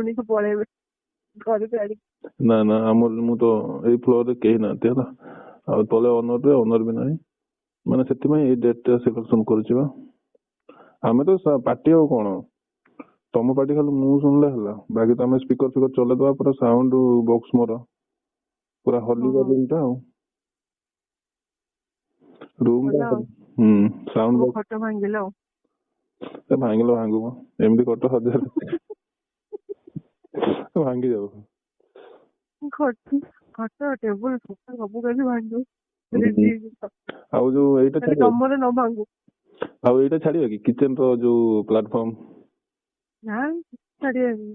ଶୁଣିକି ପଳେଇବେ ଘରେ ଛାଡି। ନା ନା ଆମର ମୁଁ ତ ଏଇ ଫ୍ଲୋରରେ କେହି ନାହାନ୍ତି ହେଲା, ଆଉ ତଳେ ଅନର ବି ନାହିଁ, ମାନେ ସେଥିପାଇଁ ଏଇ ଡେଟ୍ ଟା ସିଲେକ୍ସନ କରୁଛି ବା। ଆମେ ତ ପାର୍ଟି ଆଉ କଣ, ତମ ପାର୍ଟି ଖାଲି ମୁଁ ଶୁଣିଲେ ହେଲା, ବାକି ତମେ ସ୍ପିକର ଫିକର ଚଲେଇଦବା, ପୁରା ସାଉଣ୍ଡ ବକ୍ସ ମୋର ପୁରା ହଲିବା ରୁମଟା ଆଉ ରୁମଟା। ସାଉଣ୍ଡ ବକ୍ସ ଖଟ ଭାଙ୍ଗିଲ ଆଉ ଭାଙ୍ଗିଲ ଭାଙ୍ଗୁ ଏମିତି ଖଟ 1000 ଭାଙ୍ଗି ଯାଉ। ଖଟ ଟେବୁଲ ସବୁ କାଲି ଭାଙ୍ଗୁ। ଆଉ ଯୋଉ ଏଇଟା ତମର ନ ଭାଙ୍ଗୁ। ଆଉ ଏଇଟା ଛାଡିବ କି କିଚେନ ର ଯୋଉ ପ୍ଲାଟଫର୍ମ? ନା ଛାଡିବାନି,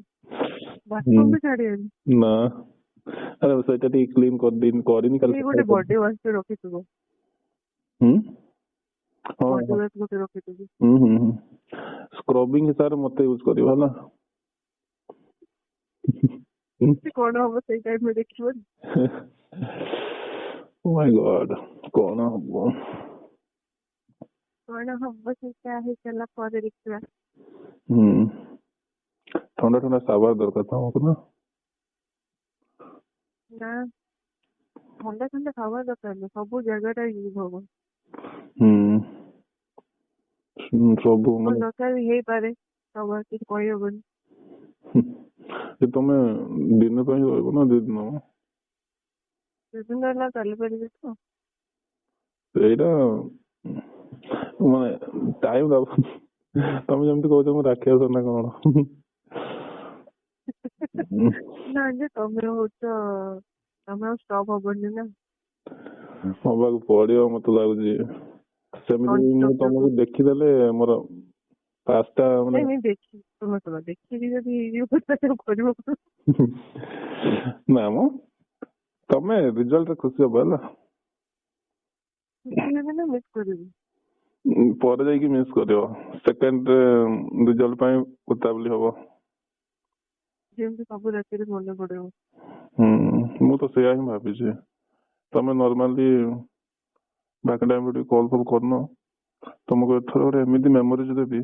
ବାଥରୁମ ବି ଛାଡିବାନି। ନା ଆରେ ସେଇଟା ଟିକେ କ୍ଲିନ କରିନି କାଲି ଗୋଟେ ବଡି ୱାଶ ରଖିଥିବ। ବଡି ୱାଶ ଗୋଟେ ରଖିଥିବ। ସ୍କ୍ରବିଂ ହିସାବରେ ମତେ ୟୁଜ କରିବ ହେଲା। କଣ ହବ ସେଇ ଟାଇମରେ ଦେଖିବନି। ଓ ମାଇ ଗଡ, କଣ ହବ ସେଇଟା ହେଇସାରିଲା ପରେ ଦେଖିବା। ଥଣ୍ଡା ଥଣ୍ଡା ସାବାର ଦରକାର ତମକୁ ନା? ନା ଥଣ୍ଡା ଥଣ୍ଡା ଖାଇବା ଦରକାର ନାହିଁ, ସବୁ ଜାଗାଟା ୟୁଜ ହବ। ସବୁ ମାନେ ଦରକାର ହେଇପାରେ, ସବୁ କିଛି କହିହବନି। ତମେ ଦିନ ପାଇଁ ରହିବ ନା 2 ଦିନ? 2 ଦିନ ହେଲା ଚାଲିପାରିବି ତ? ସେଇଟା ମାନେ ଟାଇମ ଦବ। ତମେ ଯେମିତି କହୁଛ ମୁଁ ରାକ୍ଷସ ନା କଣ? ନା ଯେ ତମେ ହଉଛ, ତମେ ଆଉ ଷ୍ଟପ୍ ହବନି ନା। ହବାକୁ ପଡିବ ମତେ ଲାଗୁଛି, ସେମିତି ମୁଁ ତମକୁ ଦେଖିଦେଲେ ମୋର ପାସ୍ତା ମାନେ ଦେଖିବି ଯଦି କରିବ। ନା ମ ତମେ ରିଜଲ୍ଟରେ ଖୁସି ହବ ହେଲା। ମିସ୍ କରିବି ପରେ ଯାଇକି ମିସ୍ କରିବ, ସେକେଣ୍ଡ ରିଜଲ୍ଟ ପାଇଁ ଉତାବଲି ହବ। ଯେମିତି ସବୁ ରାତିରେ ମନେ ପଡିବ। ମୁଁ ତ ସେଇଆ ହିଁ ଭାବିଛି। ତମେ ନର୍ମାଲି ବାକି ଟାଇମ୍ ଟିକେ କଲ୍ ଫଲ୍ କରୁନ, ତମକୁ ଏଥର ଗୋଟେ ଏମିତି ମେମୋରିଜ ଦେବି।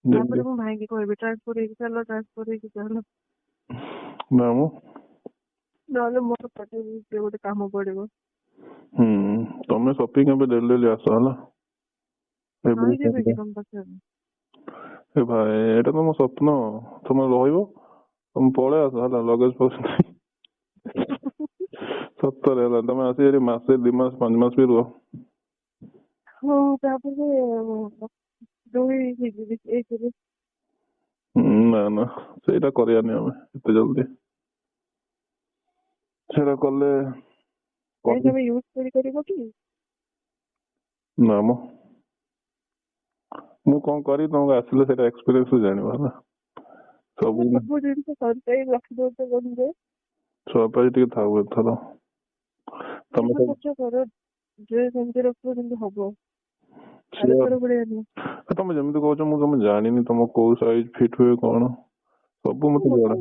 ତାପରେ ମୁଁ ଭାଇକି କହିବି ଟ୍ରାନ୍ସଫର ହେଇକି ଚାଲ। ନା ମ ନହେଲେ ମୋର ଗୋଟେ କାମ ପଡିବ। ତମେ ସପିଂ ଏବେ ଡେଲି ଆସ ହେଲା। ଏ ଭାଇ ଏଇଟା ତ ମୋ ସ୍ୱପ୍ନ, ତମେ ରହିବ, ତମେ ପଳେଇ ଆସ ହେଲା, ଲଗେଜ ଫଗେଜ ନାହିଁ। ସତରେ ହେଲା, ତମେ ଆସି ଏଠି ମାସେ 2 ମାସ 5 ମାସ ବି ରୁହ। ତାପରେ ନା ନା ସେଇଟା କରିବାନି ଆମେ ଏତେ ଜଲଦି, ସେଇଟା କଲେ କରିବ କି? ନା ମ ମୁଁ କଣ କରିବି ତମକୁ ଆସିଲେ ସେଇଟା ଏକ୍ସପିରିଏନ୍ସ ଜାଣିବ ହେଲା। ସବୁ ଜିନିଷ ରଖିଦଉଛ ଛୁଆ ପାଇଁ ଟିକେ ଥାଉ ଏଥର। ତମେ ହବ। ତମେ ଯେମିତି କହୁଛ, ମୁଁ ତମେ ଜାଣିନି ତମ କୋଉ ସାଇଜ ଫିଟ୍ ହୁଏ କଣ, ସବୁ ମତେ ଜଣା।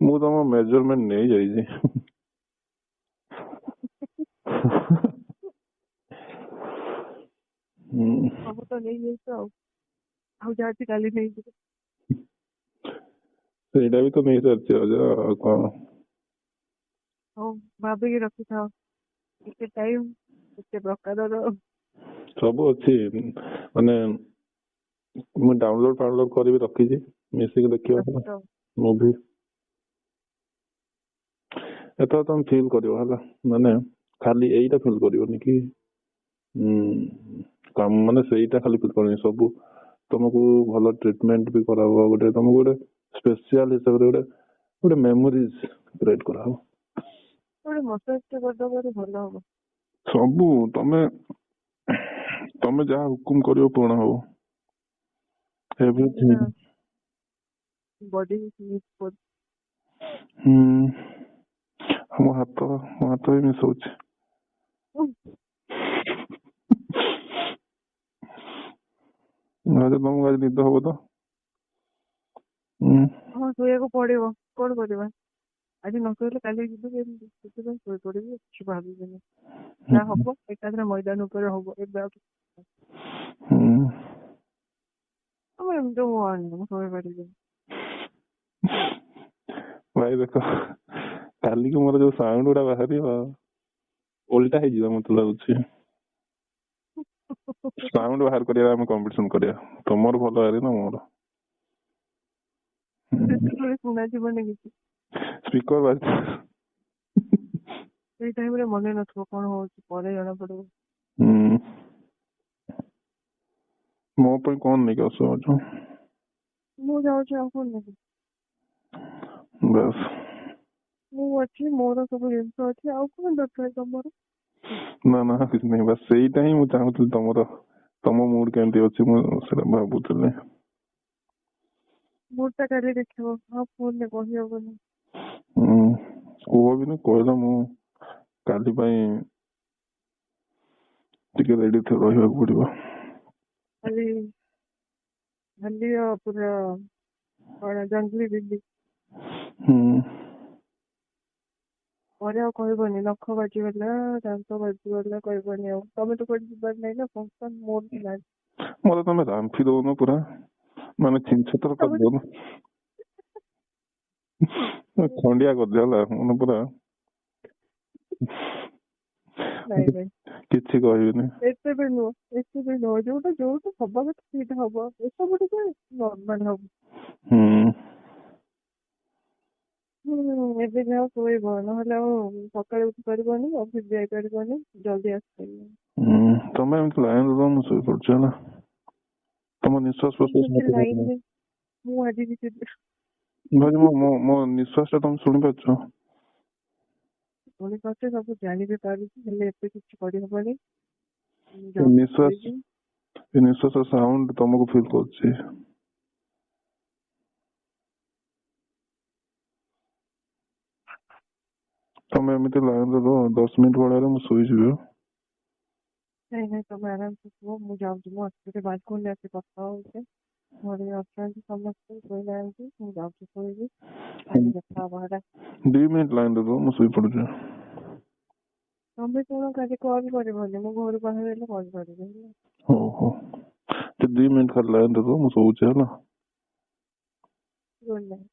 ମୁଁ ତମ ମେଜରମେଣ୍ଟ ନେଇଯାଇଛି। ସବୁ ତ ନେଇଯାଇଛ ଆଉ ଯାହା ଅଛି କାଲି ନେଇଯିବ। ସେଇଟା ବି ତ ନେଇସାରିଛି ଆଉ କଣ। ହଉ ଭାବିକି ରଖିଥାଅ, କେତେ ଟାଇମ କେତେ ପ୍ରକାରର ସବୁ ଅଛି, ମାନେ ମୁଁ ଡାଉନଲୋଡ କରିବି ରଖିଛି, ମିଶିକି ଦେଖିବା ମୁଭି। ଏଥର ତମେ ଫିଲ୍ କରିବ ହେଲା, ମାନେ ଖାଲି ଏଇଟା ଫିଲ୍ କରିବନି କି ମାନେ ସେଇଟା ଖାଲି ଫିଲ୍ କରିବନି, ସବୁ ତମକୁ ଭଲ ଟ୍ରିଟମେଣ୍ଟ ବି କରାହବ, ଗୋଟେ ତମକୁ ଗୋଟେ ସ୍ପେସିଆଲ ହିସାବରେ ଗୋଟେ ମେମୋରିଜ କ୍ରିଏଟ କରାହବ। ଭଲ ହବ। ସବୁ ତମେ ଯାହା ହୁକୁମ କରିବ ପୂରଣ ହବ। ମୋ ହାତ ବି ମିଶଉଛି। ତମକୁ ଆଜି ନିଦ ହବ ତ? ହଁ ଶୋଇବାକୁ ପଡିବ, କଣ କରିବା, ଆଜି ନ ଶୋଇଲେ କାଲି ଯିବୁ କେମିତି, ସେଥିପାଇଁ ଶୋଇ ପଡିବି, କିଛି ଭାବିବିନି, ଯାହା ହବ ଏକାଥରେ ମଇଦାନ ଉପରେ ହବ। ଏବେ ଆଉ ଏମିତି ମୁଁ ଶୋଇ ପାରିବି। ଭାଇ ଦେଖ କାଲିକି ମୋର ଯୋଉ ସାଉଣ୍ଡ ଗୁଡା ବାହାରିବ ଓଲଟା ହେଇଯିବ ମତେ ଲାଗୁଛି। ସାଉଣ୍ଡ ବାହାର କରିବା ଆମେ କମ୍ପିଟିସନ କରିବା, ତମର ଭଲ ବାହାରି ନା ମୋର। ସେତେବେଳେ ଶୁଣାଯିବନି କିଛି, ସ୍ପିକର ବାଜି ସେଇ ଟାଇମରେ ମନେ ନଥିବ କଣ ହଉଛି, ପରେ ଜଣା ପଡିବ। ମୋ ପାଇଁ କଣ ନେଇକି ଆସୁଛ? ମୁଁ ଯାଉଛି, ଆଉ କଣ ନେବି? ବାସ୍ ମୁଁ ଅଛି, ମୋର ସବୁ ଜିନିଷ ଅଛି, ଆଉ କଣ ଦରକାର ତମର? ନା କିଛି ନାହିଁ, ବାସ୍ ସେଇଟା ହିଁ ମୁଁ ଚାହୁଁଥିଲି, ତମ ମୁଡ କେମିତି ଅଛି ମୁଁ ସେଟା ଭାବୁଥିଲି। ମୁଡ୍ ଟା କାଲି ଦେଖିବ, ଆଉ ଫୋନରେ କହିହବନି। କୁହ ବି କହିଲା ମୁଁ କାଲି ପାଇଁ ଟିକେ ରେଡି ରହିବାକୁ ପଡିବ। ଖାଲି ପୁରା କଣ ଜଙ୍ଗଲି ଦିଲ୍ଲୀ। ପରେ ଆଉ କହିବନି, ନଖ ବାଜିଗଲା, ଦାନ୍ତ ବାଜିଗଲା କହିବନି ଆଉ। ତମେ ତ କୁଆଡେ ଯିବାର ନାହିଁ ନା ଫଙ୍କସନ, ମୋର ବି ନାହିଁ। ମତେ ତମେ ରାମ୍ଫି ଦଉନ ପୁରା, ମାନେ ଛିନଛତର କରିଦଉନ, ଖଣ୍ଡିଆ କରିଦିଅ ହେଲା, ମାନେ ପୁରା ନାଇଁ କିଛି କହିବିନି। ଏତେ ବି ନୁହଁ, ଯୋଉଟା ହବା କଥା ସେଇଟା ହବ, ଏସବୁ ଟିକେ ନର୍ମାଲ ହବ। ଏବେ ଯାଅ ଶୋଇବ, ନହେଲେ ଆଉ ସକାଳେ ଉଠି ପାରିବନି, ଅଫିସ ଯାଇପାରିବନି, ଜଲ୍ଦି ଆସିପାରିବନି। ତମେ ଏମିତି ଲାଇନ ଦବ, ମୁଁ ଶୋଇପଡୁଛି ହେଲା। ତମ ନିଶ୍ୱାସ ପ୍ରଶ୍ୱାସ ମୁଁ ଆଜି ବି ମୋ ନିଶ୍ୱାସ ଟା ତମେ ଶୁଣିପାରୁଛ? ଶୁଣିପାରୁଛି, ସବୁ ଜାଣି ବି ପାରୁଛି, ହେଲେ ଏବେ କିଛି କରିହବନି। ନିଶ୍ୱାସ ସାଉଣ୍ଡ ତମକୁ ଫିଲ୍ କରୁଛି। ତମେ ଏମିତି ଲାଇନରେ ରୁହ, 10 ମିନିଟ ଭଳିଆ ମୁଁ ଶୋଇଯିବି। ନାଇଁ ତମେ ଆରାମସେ ଶୁଅ, ମୁଁ ଯାଉଛି, ମୁଁ ଆସିକି ବାଲକୋନିରେ ଆସି କଥା ହଉଛି। ଘରେ ଅଛନ୍ତି ସମସ୍ତେ, ଶୋଇନାହାନ୍ତି, ମୁଁ ଯାଉଛି ଶୋଇବି, କାଲି ଦେଖା ହବା ହେଲା। 2 ମିନିଟ ଲାଇନରେ ରୁହ, ମୁଁ ଶୋଇପଡୁଛି। ତମେ କଣ କାଲି କଲ୍ କରିବନି, ମୁଁ ଘରୁ ବାହାରିଲେ କଲ୍ କରିବି ହେଲା। ହଉ 2 ମିନିଟ ଖାଲି ଲାଇନରେ ରୁହ, ମୁଁ ଶୋଉଛି ହେଲା। Good night.